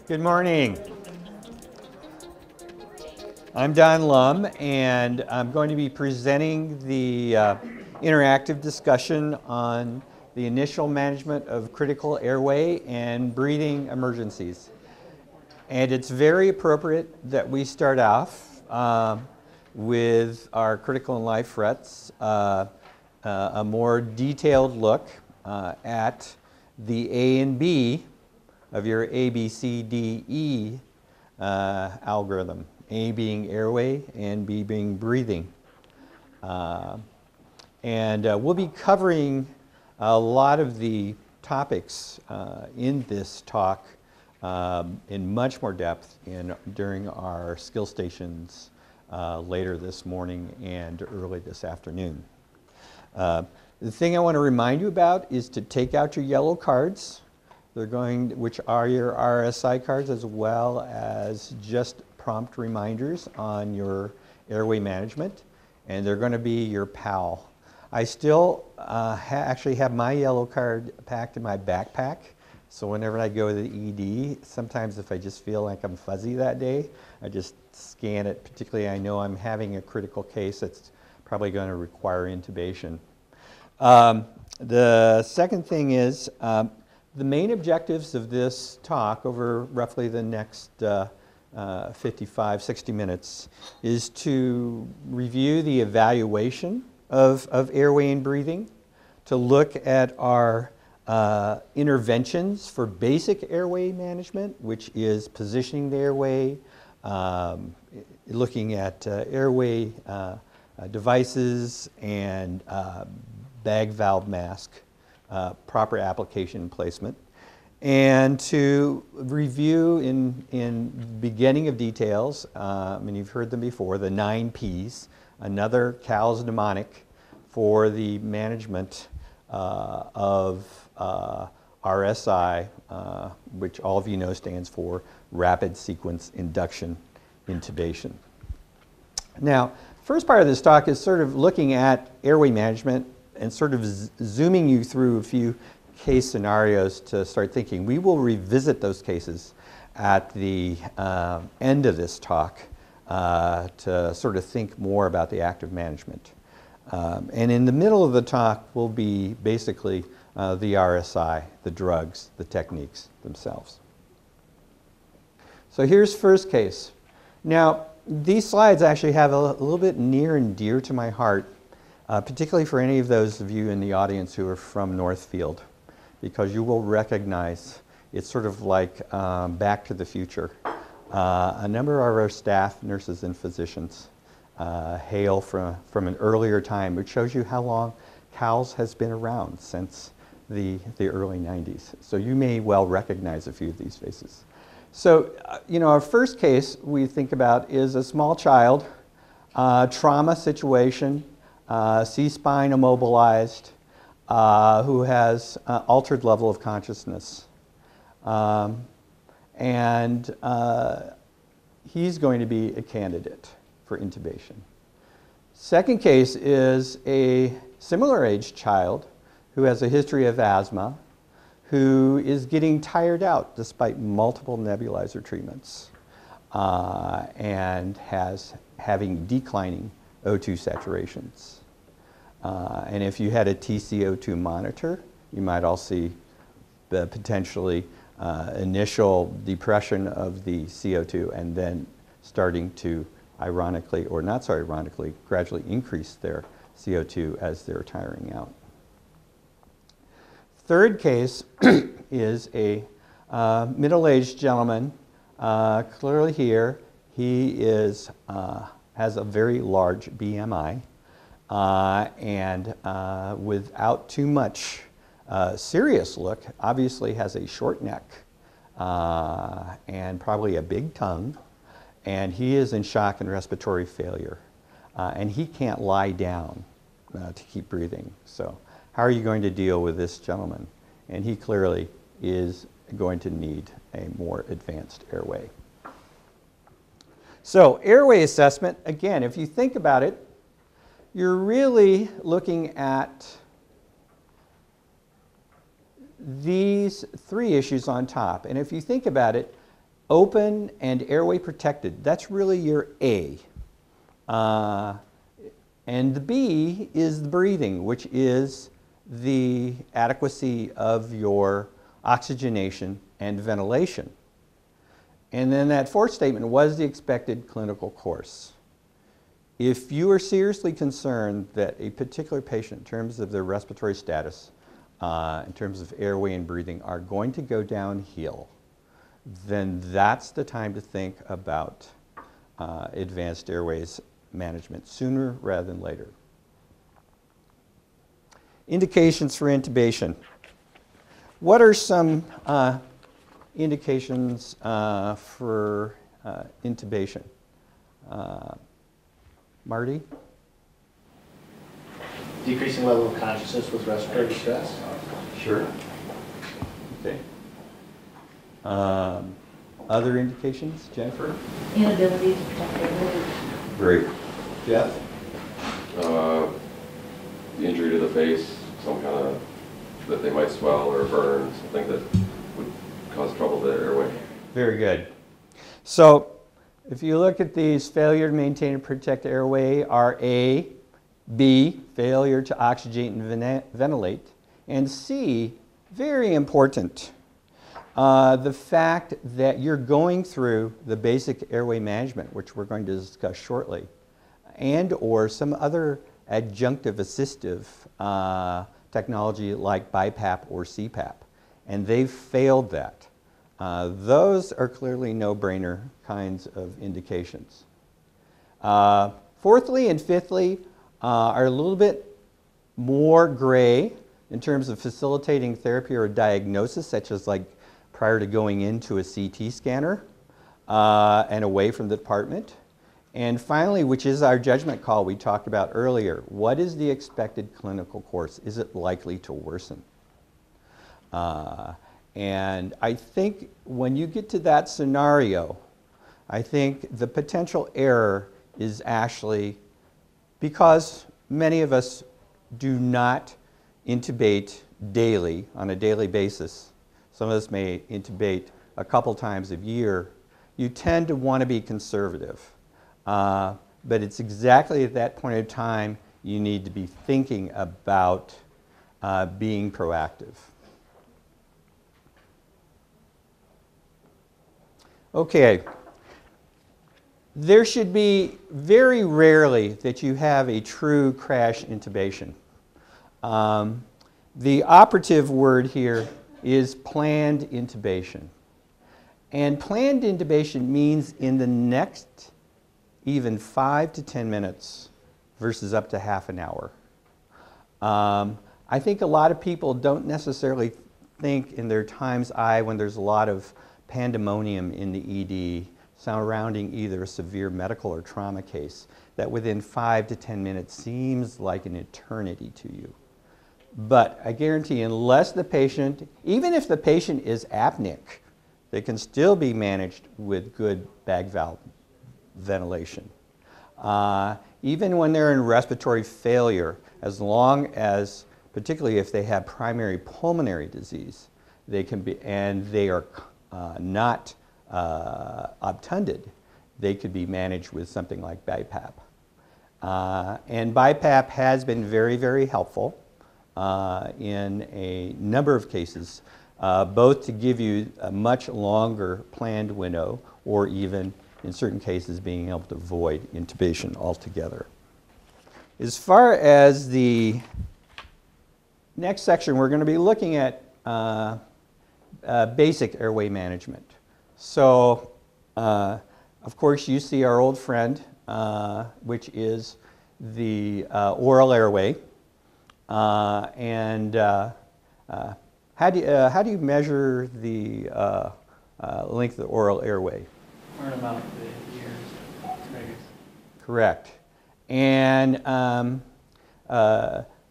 Good morning. I'm Don Lum, and I'm going to be presenting the interactive discussion on the initial management of critical airway and breathing emergencies. And it's very appropriate that we start off with our critical and life threats, a more detailed look at the A and B of your A, B, C, D, E algorithm. A being airway and B being breathing. We'll be covering a lot of the topics in this talk in much more depth during our skill stations later this morning and early this afternoon. The thing I want to remind you about is to take out your yellow cards. Which are your RSI cards, as well as just prompt reminders on your airway management, and they're going to be your PAL. I still actually have my yellow card packed in my backpack, so whenever I go to the ED, sometimes if I just feel like I'm fuzzy that day, I just scan it, particularly I know I'm having a critical case that's probably going to require intubation. The second thing is, the main objectives of this talk over roughly the next 55, 60 minutes is to review the evaluation of airway and breathing, to look at our interventions for basic airway management, which is positioning the airway, looking at airway devices and bag valve mask. Proper application and placement, and to review in beginning of details, and you've heard them before, the 9 Ps, another CALS mnemonic for the management of RSI, which all of you know stands for Rapid Sequence Induction Intubation. Now, first part of this talk is sort of looking at airway management and sort of zooming you through a few case scenarios to start thinking. We will revisit those cases at the end of this talk to sort of think more about the active management. And in the middle of the talk will be basically the RSI, the drugs, the techniques themselves. So here's first case. Now, these slides actually have a little bit near and dear to my heart, particularly for any of those of you in the audience who are from Northfield, because you will recognize it's sort of like Back to the Future. A number of our staff, nurses and physicians, hail from an earlier time, which shows you how long CALS has been around, since the early 90s. So you may well recognize a few of these faces. So, our first case we think about is a small child, trauma situation, C-spine immobilized, who has altered level of consciousness. He's going to be a candidate for intubation. Second case is a similar aged child who has a history of asthma, who is getting tired out despite multiple nebulizer treatments, and having declining O2 saturations. And if you had a TCO2 monitor, you might also see the potentially initial depression of the CO2 and then starting to, ironically or not so ironically, gradually increase their CO2 as they're tiring out. Third case is a middle-aged gentleman. Clearly here, he has a very large BMI, and without too much serious look, obviously has a short neck and probably a big tongue, and he is in shock and respiratory failure, and he can't lie down to keep breathing. So how are you going to deal with this gentleman? And he clearly is going to need a more advanced airway. So airway assessment, again, if you think about it, you're really looking at these three issues on top. And if you think about it, open and airway protected, that's really your A. And the B is the breathing, which is the adequacy of your oxygenation and ventilation. And then that fourth statement was the expected clinical course. If you are seriously concerned that a particular patient, in terms of their respiratory status, in terms of airway and breathing, are going to go downhill, then that's the time to think about advanced airways management sooner rather than later. Indications for intubation. What are some indications for intubation? Marty? Decreasing level of consciousness with respiratory distress. Sure. Okay. Other indications, Jennifer? Inability to protect airway. Great. Jeff? Injury to the face, some kind of, that they might swell or burn, something that would cause trouble to the airway. Very good. So, if you look at these, failure to maintain and protect airway are A, B, failure to oxygenate and ventilate, and C, very important, the fact that you're going through the basic airway management, which we're going to discuss shortly, and or some other adjunctive assistive technology like BiPAP or CPAP, and they've failed that. Those are clearly no-brainer kinds of indications. Fourthly and fifthly are a little bit more gray in terms of facilitating therapy or diagnosis, such as like prior to going into a CT scanner and away from the department. And finally, which is our judgment call we talked about earlier, what is the expected clinical course? Is it likely to worsen? And I think when you get to that scenario, I think the potential error is actually because many of us do not intubate daily, on a daily basis. Some of us may intubate a couple times a year. You tend to want to be conservative. But it's exactly at that point in time you need to be thinking about being proactive. Okay. There should be very rarely that you have a true crash intubation. The operative word here is planned intubation. And planned intubation means in the next even 5 to 10 minutes versus up to half an hour. I think a lot of people don't necessarily think in their time's eye when there's a lot of pandemonium in the ED surrounding either a severe medical or trauma case, that within 5 to 10 minutes seems like an eternity to you. But I guarantee unless the patient, even if the patient is apneic, they can still be managed with good bag valve ventilation. Even when they're in respiratory failure, as long as, particularly if they have primary pulmonary disease, they can be, and they are not obtunded, they could be managed with something like BiPAP. And BiPAP has been very, very helpful in a number of cases, both to give you a much longer planned window or even in certain cases being able to avoid intubation altogether. As far as the next section, we're going to be looking at basic airway management. So, of course, you see our old friend, which is the oral airway. How do you measure the length of the oral airway? Learn about the ears, tragus. Correct. And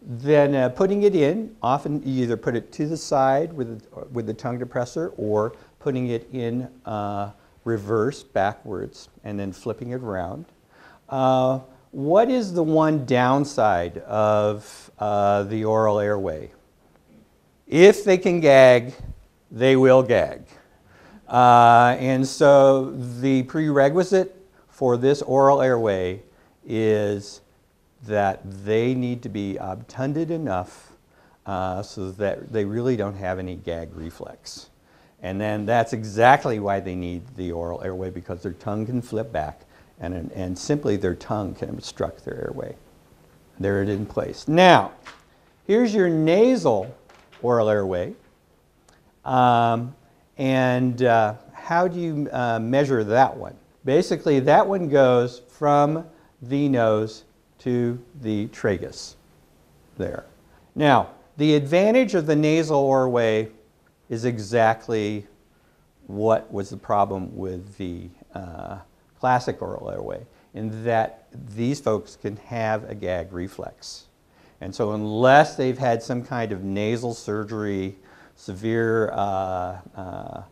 then putting it in, often you either put it to the side with the tongue depressor or putting it in reverse, backwards, and then flipping it around. What is the one downside of the oral airway? if they can gag, they will gag. And so the prerequisite for this oral airway is that they need to be obtunded enough so that they really don't have any gag reflex. And then that's exactly why they need the oral airway, because their tongue can flip back and simply their tongue can obstruct their airway. There it is in place. Now, here's your nasal oral airway. How do you measure that one? Basically, that one goes from the nose to the tragus there. Now, the advantage of the nasal airway is exactly what was the problem with the classic oral airway, in that these folks can have a gag reflex. And so unless they've had some kind of nasal surgery, severe choanal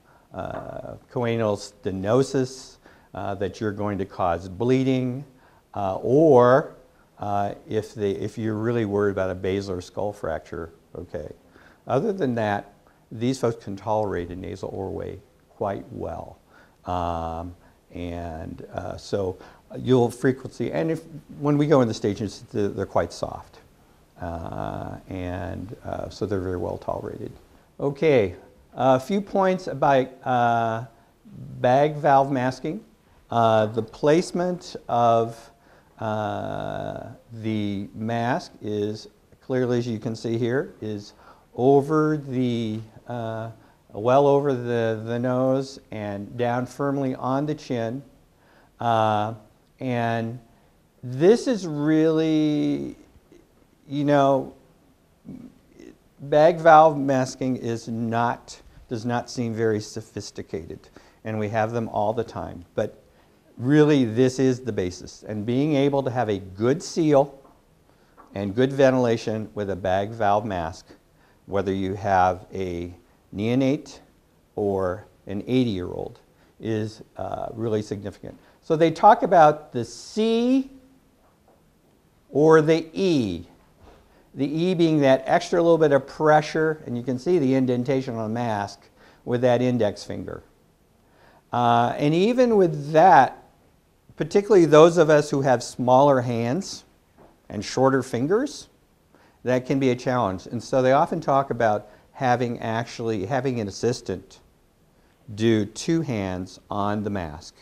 stenosis that you're going to cause bleeding, or if you're really worried about a basilar skull fracture, okay. Other than that, these folks can tolerate a nasal airway quite well. So you'll frequency, and when we go in the stages, they're quite soft. So they're very well tolerated. Okay, a few points about bag valve masking. The placement of the mask is clearly, as you can see here, is over the, well over the nose and down firmly on the chin. And this is really, you know, bag valve masking does not seem very sophisticated, and we have them all the time. But really, this is the basis. And being able to have a good seal and good ventilation with a bag valve mask, whether you have a neonate or an 80-year-old, is really significant. So they talk about the C or the E. The E being that extra little bit of pressure, and you can see the indentation on the mask with that index finger. And even with that, particularly those of us who have smaller hands and shorter fingers, that can be a challenge. And so they often talk about having an assistant do two hands on the mask.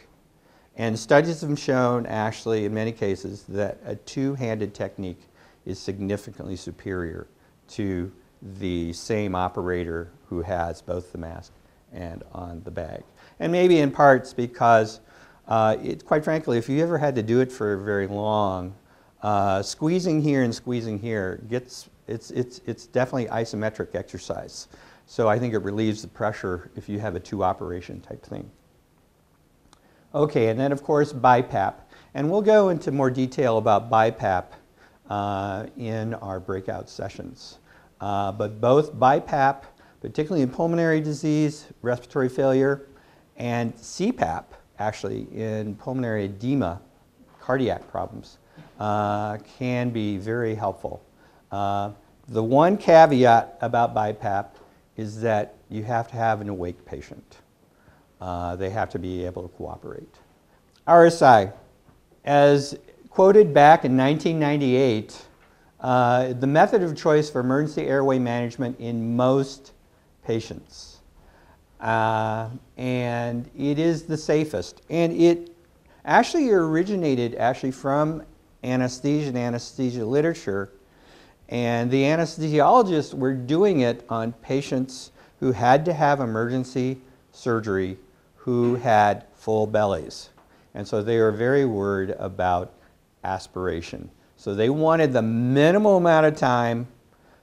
And studies have shown, actually, in many cases, that a two-handed technique is significantly superior to the same operator who has both the mask and on the bag. And maybe in parts because, quite frankly, if you ever had to do it for very long, squeezing here and squeezing here it's definitely isometric exercise. So I think it relieves the pressure if you have a two-operation type thing. Okay, and then of course BiPAP. And we'll go into more detail about BiPAP in our breakout sessions. But both BiPAP, particularly in pulmonary disease, respiratory failure, and CPAP, actually, in pulmonary edema, cardiac problems, can be very helpful. The one caveat about BiPAP is that you have to have an awake patient. They have to be able to cooperate. RSI, as quoted back in 1998, the method of choice for emergency airway management in most patients. And it is the safest. And it actually originated from anesthesia and anesthesia literature. And the anesthesiologists were doing it on patients who had to have emergency surgery who had full bellies. And so they were very worried about aspiration. So they wanted the minimal amount of time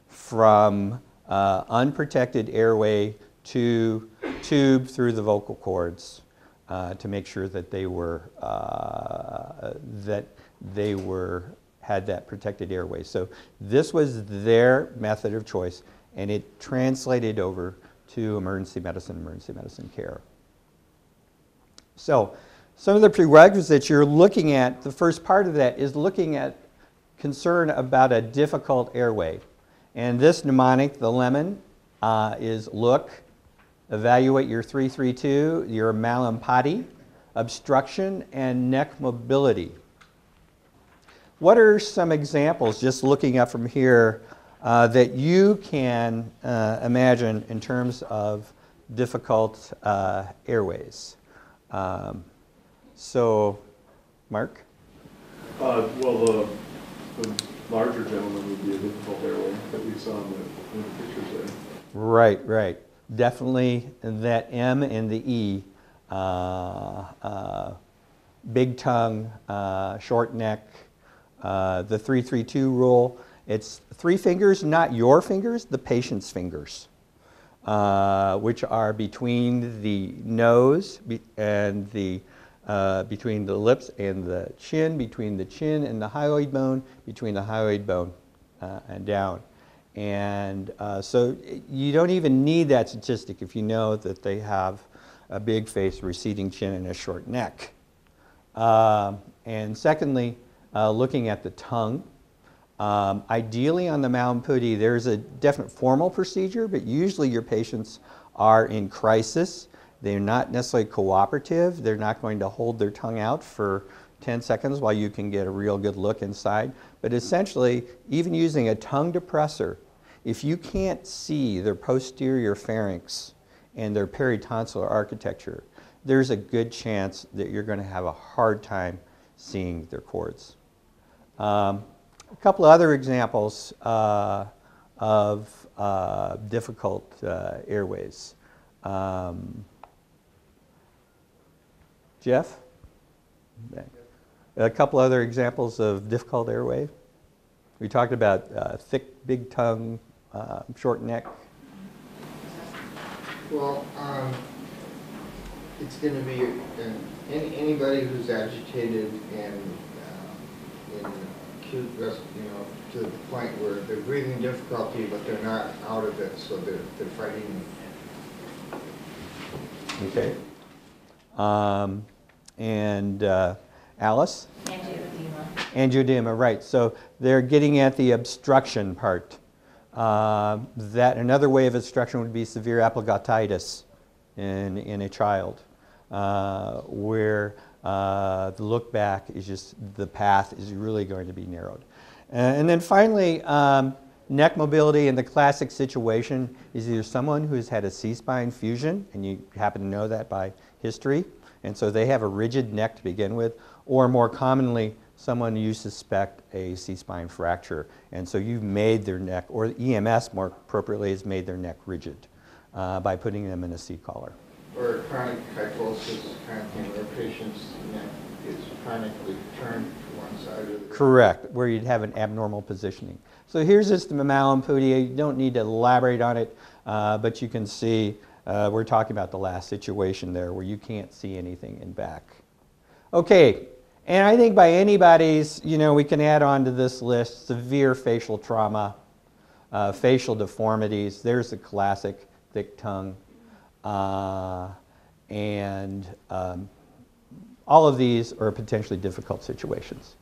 from unprotected airway to tube through the vocal cords to make sure that they had that protected airway. So this was their method of choice, and it translated over to emergency medicine care. So some of the prerequisites you're looking at, the first part of that is looking at concern about a difficult airway. And this mnemonic, the lemon, is look, evaluate your 332, your malampati, obstruction, and neck mobility. What are some examples, just looking up from here, that you can imagine in terms of difficult airways? So, Mark? Well, the larger gentleman would be a difficult airway that we saw in the pictures there. Right, right. Definitely that M and the E. Big tongue, short neck. The 3-3-2 rule, it's 3 fingers, not your fingers, the patient's fingers, which are between the nose and the between the lips and the chin, between the chin and the hyoid bone, between the hyoid bone and down. And so you don't even need that statistic if you know that they have a big face, receding chin, and a short neck. And secondly, looking at the tongue. Ideally on the malampati, there's a definite formal procedure, but usually your patients are in crisis. They're not necessarily cooperative. They're not going to hold their tongue out for 10 seconds while you can get a real good look inside. But essentially, even using a tongue depressor, if you can't see their posterior pharynx and their peritonsillar architecture, there's a good chance that you're going to have a hard time seeing their chords. A couple of other examples of difficult airways. Jeff? A couple other examples of difficult airway. We talked about thick, big tongue, short neck. Well, it's going to be anybody who's agitated and in acute, to the point where they're breathing difficulty, but they're not out of it, so they're fighting. Okay. And Alice? Angioedema. Angioedema, right. So they're getting at the obstruction part. That another way of obstruction would be severe epiglottitis in a child, where the look back is just, the path is really going to be narrowed. And then finally, neck mobility in the classic situation is either someone who's had a C-spine fusion, and you happen to know that by history, and so they have a rigid neck to begin with, or more commonly, someone you suspect a C-spine fracture, and so you've made their neck, or EMS more appropriately, has made their neck rigid by putting them in a C-collar. Or chronic kyphosis kind of thing, where a patient's neck is chronically turned to one side or the other. Correct, where you'd have an abnormal positioning. So here's just the malampati. You don't need to elaborate on it, but you can see we're talking about the last situation there where you can't see anything in back. Okay, and I think by anybody's, we can add on to this list severe facial trauma, facial deformities. There's the classic thick tongue. And all of these are potentially difficult situations.